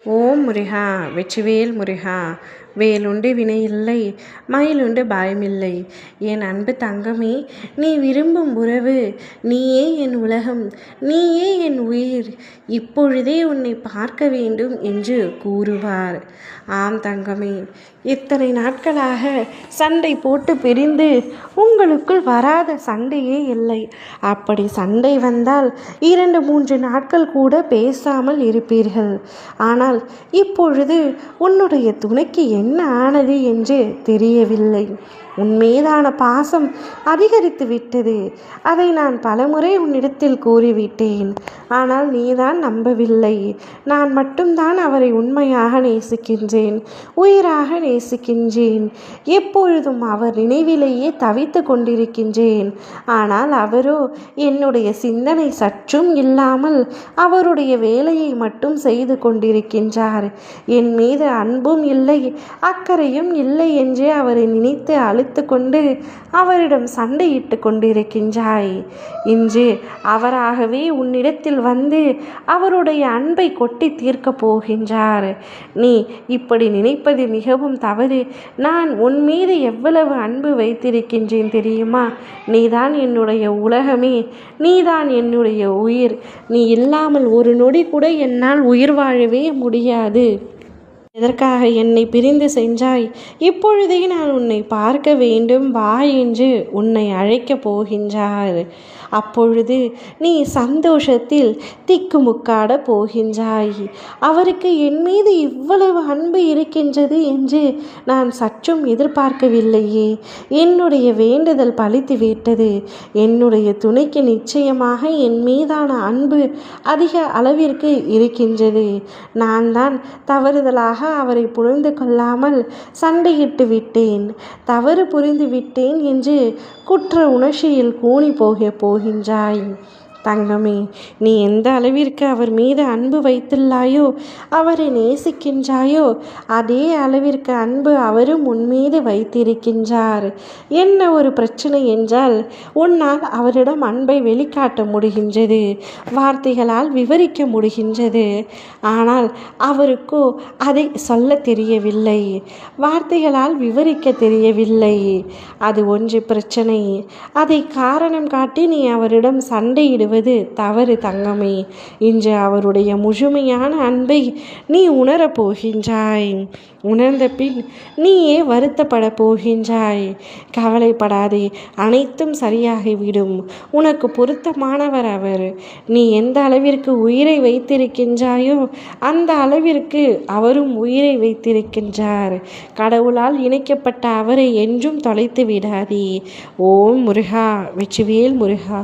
ஓம் முருகா! வெற்றிவேல் முருகா! வேலுண்டு வினையில்லை, மயிலுண்டு பயமில்லை. என் அன்பு தங்கமே, நீ விரும்பும் உறவு, நீயே என் உலகம், நீயே என் உயிர். இப்பொழுதே உன்னை பார்க்க வேண்டும் என்று கூறுவார். ஆம் தங்கமே, இத்தனை நாட்களாக சண்டை போட்டு பிரிந்து உங்களுக்குள் வராத சண்டையே இல்லை. அப்படி சண்டை வந்தால் 2-3 நாட்கள் கூட பேசாமல் இருப்பீர்கள். ஆனால் இப்பொழுது உன்னுடைய துணைக்கு என்ன ஆனது என்று தெரியவில்லை. உன் மீதான பாசம் அதிகரித்து விட்டது. அதை நான் பலமுறை உன்னிடத்தில் கூறிவிட்டேன். ஆனால் நீதான் நம்பவில்லை. நான் மட்டும்தான் அவரை உண்மையாக நேசிக்கின்றேன், உயிராக நேசிக்கின்றேன். எப்பொழுதும் அவர் நினைவிலேயே தவித்து கொண்டிருக்கின்றேன். ஆனால் அவரோ என்னுடைய சிந்தனை சற்றும் இல்லாமல் அவருடைய வேலையை மட்டும் செய்து கொண்டிருக்கின்றார். என் மீது அன்பும் இல்லை, அக்கறையும் இல்லை என்று அவரை நினைத்து அழுத்து கொண்டு அவரிடம் சண்டையிட்டு கொண்டிருக்கின்றாய். இன்று அவராகவே உன்னிடத்தில் வந்து அவருடைய அன்பை கொட்டி தீர்க்கப் போகின்றார். நீ இப்படி நினைப்பது மிகவும் தவறு. நான் உன் மீது எவ்வளவு அன்பு வைத்திருக்கின்றேன் தெரியுமா? நீதான் என்னுடைய உலகமே, நீதான் என்னுடைய உயிர். நீ இல்லாமல் ஒரு நொடி கூட என்னால் உயிர் வாழவே முடியாது. எதற்காக என்னை பிரிந்து சென்றாய்? இப்பொழுதே நான் உன்னை பார்க்க வேண்டும், வா என்று உன்னை அழைக்கப் போகின்றார். அப்பொழுது நீ சந்தோஷத்தில் திக்குமுக்காட போகின்றாய். அவருக்கு என் மீது இவ்வளவு அன்பு இருக்கின்றது என்று நான் சற்றும் எதிர்பார்க்கவில்லையே. என்னுடைய வேண்டுதல் பலித்து விட்டது. என்னுடைய துணைக்கு நிச்சயமாக என் மீதான அன்பு அதிக அளவிற்கு இருக்கின்றது. நான் தான் தவறுதலாக அவரை புரிந்து கொள்ளாமல் சண்டையிட்டு விட்டேன், தவறு புரிந்து விட்டேன் என்று குற்ற உணர்ச்சியில் கூனி போகின்றாய். தங்கமே, நீ எந்த அளவிற்கு அவர் மீது அன்பு வைத்துள்ளாயோ, அவரை நேசிக்கின்றாயோ, அதே அளவிற்கு அன்பு அவரும் உன் மீது வைத்திருக்கின்றார். என்ன ஒரு பிரச்சனை என்றால், உன்னால் அவரிடம் அன்பை வெளிக்காட்ட முடிகின்றது, வார்த்தைகளால் விவரிக்க முடிகின்றது. ஆனால் அவருக்கோ அதை சொல்ல தெரியவில்லை, வார்த்தைகளால் விவரிக்க தெரியவில்லை. அது ஒன்று பிரச்சனை. அதை காரணம் காட்டி நீ அவரிடம் சண்டையிடுவது தவறு தங்கமே. இன்று அவருடைய முழுமையான அன்பை நீ உணரப் போகின்றாய். உணர்ந்த பின் நீயே வருத்தப்பட போகின்றாய். கவலைப்படாதே, அனைத்தும் சரியாகிவிடும். உனக்கு பொருத்தமானவர் அவர். நீ எந்த அளவிற்கு உயிரை வைத்திருக்கின்றாயோ அந்த அளவிற்கு அவரும் உயிரை வைத்திருக்கின்றார். கடவுளால் இணைக்கப்பட்ட அவரை என்றும் தொலைத்து விடாதே. ஓம் முருகா! வெற்றிவேல் முருகா!